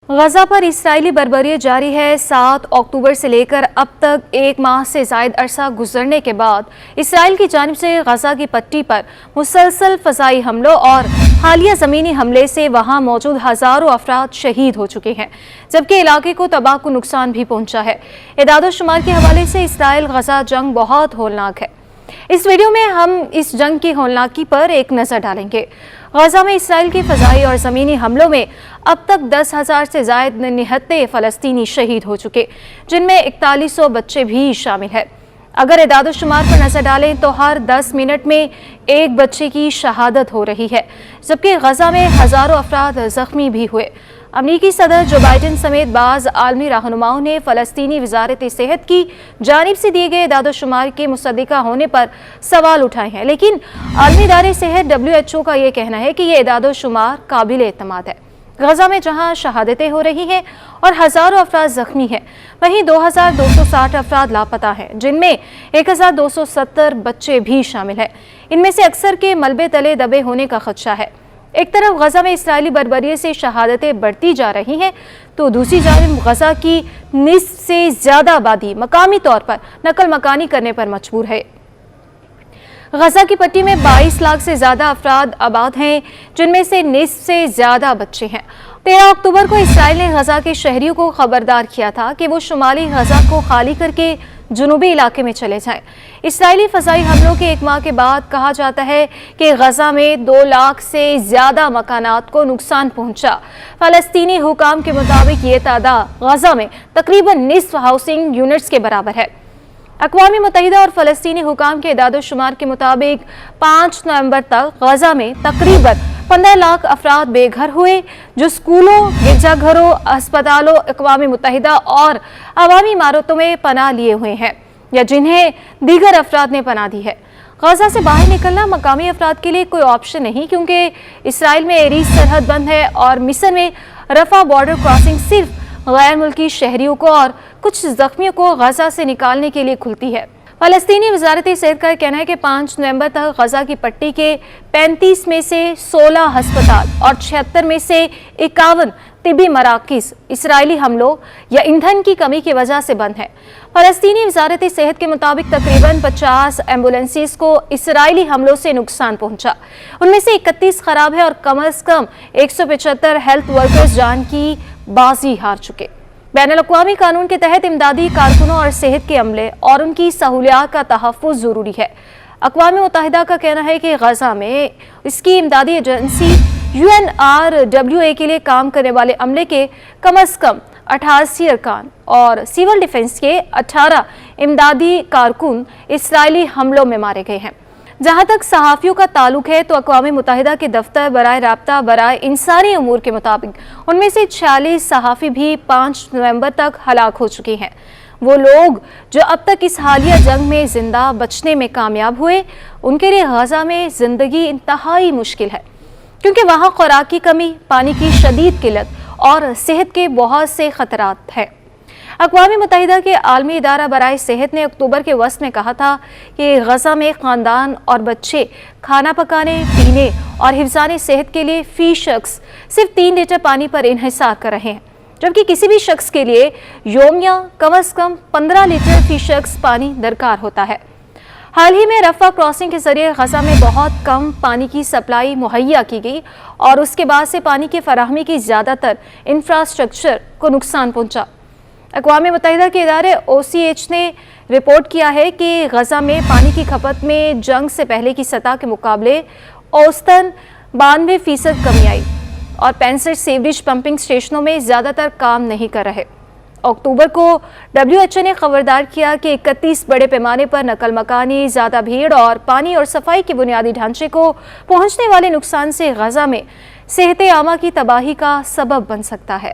गजा पर इसराइली बर्बरियत जारी है। 7 अक्टूबर से लेकर अब तक 1 माह से ज़ायद अरसा गुजरने के बाद इसराइल की जानिब से गजा की पट्टी पर मुसलसल फ़ज़ाई हमलों और हालिया ज़मीनी हमले से वहाँ मौजूद हज़ारों अफराद शहीद हो चुके हैं, जबकि इलाके को तबाह नुकसान भी पहुँचा है। इदाद-ओ-शुमार के हवाले से इसराइल गजा जंग बहुत होलनाक है। इस वीडियो में हम इस जंग की होलनाकी पर एक नज़र डालेंगे। गजा में इसराइल के फ़ज़ाई और ज़मीनी हमलों में अब तक 10,000 से ज़ायद निहत्ते फ़लस्तीनी शहीद हो चुके, जिनमें 4100 बच्चे भी शामिल हैं। अगर इदाद-ओ-शुमार पर नज़र डालें तो हर 10 मिनट में एक बच्चे की शहादत हो रही है, जबकि गजा में हज़ारों अफराद ज़ख्मी भी हुए। अमरीकी सदर जो बाइडन समेत बाज़ आलमी रहनुमाओं ने फ़लस्तीनी वज़ारत सेहत की जानिब से दिए गए इदाद-ओ-शुमार के मुसद्दिक़ा होने पर सवाल उठाए हैं, लेकिन आलमी इदारे सेहत WHO का ये कहना है कि ये इदाद-ओ-शुमार काबिल एतमाद है। गजा में जहां शहादतें हो रही हैं और हज़ारों अफराद ज़ख्मी हैं, वहीं 2260 अफराद लापता हैं, जिनमें 1270 बच्चे भी शामिल हैं। इनमें से अक्सर के मलबे तले दबे होने का खदशा है। एक तरफ गजा में इसराइली बर्बरियत से शहादतें बढ़ती जा रही हैं, तो दूसरी जानिब गजा की निस्फ से ज़्यादा आबादी मकामी तौर पर नकल मकानी करने पर मजबूर है। गजा की पट्टी में 22 लाख से ज़्यादा अफराद आबाद हैं, जिनमें से निस्फ से ज़्यादा बच्चे हैं। 13 अक्टूबर को इसराइल ने गजा के शहरियों को खबरदार किया था कि वो शुमाली गजा को खाली करके जुनूबी इलाके में चले जाएं। इसराइली फ़ज़ाई हमलों के 1 माह के बाद कहा जाता है कि गजा में 2 लाख से ज़्यादा मकानात को नुकसान पहुंचा। फ़लस्तीनी हुकाम के मुताबिक ये तादाद गजा में तकरीबन निस्फ हाउसिंग यूनिट्स के बराबर है। अक़वाम मुत्तहिदा और फ़लस्तीनी हुकाम के इदाद-ओ-शुमार के मुताबिक 5 नवंबर तक गजा में तकरीबन 15 लाख अफराद बेघर हुए, जो स्कूलों, गिरजाघरों, अस्पतालों, अक़वाम मुत्तहिदा और अवामी इमारतों में पनाह लिए हुए हैं या जिन्हें दीगर अफराद ने पनाह दी है। गजा से बाहर निकलना मकामी अफराद के लिए कोई ऑप्शन नहीं, क्योंकि इसराइल में एरीज सरहद बंद है और मिस्र में रफ़ा बॉर्डर क्रॉसिंग सिर्फ गैर मुल्की शहरियों को और कुछ ज़ख्मियों को गजा से निकालने के लिए खुलती है। फ़लस्तीनी वज़ारत सेहत का कहना है कि 5 नवंबर तक गजा की पट्टी के 35 में से 16 हस्पताल और 76 में से 51 तिब्बी मराकिज़ इसराइली हमलों या ईंधन की कमी की वजह से बंद है। फ़लस्तीनी वज़ारत सेहत के मुताबिक तकरीबन 50 एम्बुलेंसेस को इसराइली हमलों से नुकसान पहुंचा, उनमें से 31 ख़राब है और कम अज़ कम 175 हेल्थ वर्कर्स जान की बाजी हार चुके। बैनुल-अक़वामी कानून के तहत इमदादी कारकुनों और सेहत के अमले और उनकी सहूलियात का तहफ़्फ़ुज़ ज़रूरी है। अक़वाम मुत्तहिदा का कहना है कि गजा में इसकी इमदादी एजेंसी UNRWA के लिए काम करने वाले अमले के कम अज़ कम 88 अरकान और सिविल डिफेंस के 18 इमदादी कारकुन इसराइली हमलों में मारे गए हैं। जहाँ तक सहाफ़ियों का ताल्लुक है तो अक़वाम मुत्तहिदा के दफ्तर बराए राब्ता बराए इंसानी उमूर के मुताबिक उनमें से 46 सहाफ़ी भी 5 नवंबर तक हलाक हो चुके हैं। वो लोग जो अब तक इस हालिया जंग में ज़िंदा बचने में कामयाब हुए, उनके लिए गजा में ज़िंदगी इंतहाई मुश्किल है, क्योंकि वहाँ खुराक की कमी, पानी की शदीद किल्लत और सेहत के बहुत से ख़तरात हैं। अक़वाम मुत्तहिदा के आलमी इदारा बराए सेहत ने अक्टूबर के वस्त में कहा था कि गजा में ख़ानदान और बच्चे खाना पकाने, पीने और हिफ्ज़ाने सेहत के लिए फ़ी शख्स सिर्फ 3 लीटर पानी पर इन्हिसार कर रहे हैं, जबकि किसी भी शख्स के लिए योमिया कम अज़ कम 15 लीटर फ़ी शख्स पानी दरकार होता है। हाल ही में रफ़ा क्रॉसिंग के ज़रिए गजा में बहुत कम पानी की सप्लाई मुहैया की गई और उसके बाद से पानी की फराहमी की ज़्यादातर इंफ्रास्ट्रक्चर को नुकसान पहुँचा। अक़वाम मुत्तहिदा के इदारे OCH ने रिपोर्ट किया है कि गजा में पानी की खपत में जंग से पहले की सतह के मुकाबले औसतन 92% कमी आई और 65 सीवरेज पंपिंग स्टेशनों में ज़्यादातर काम नहीं कर रहे। अक्टूबर को WHO ने खबरदार किया कि 31 बड़े पैमाने पर नकल मकानी, ज़्यादा भीड़ और पानी और सफाई के बुनियादी ढांचे को पहुँचने वाले नुकसान से गजा में सेहत आमा की तबाही का सबब बन सकता है।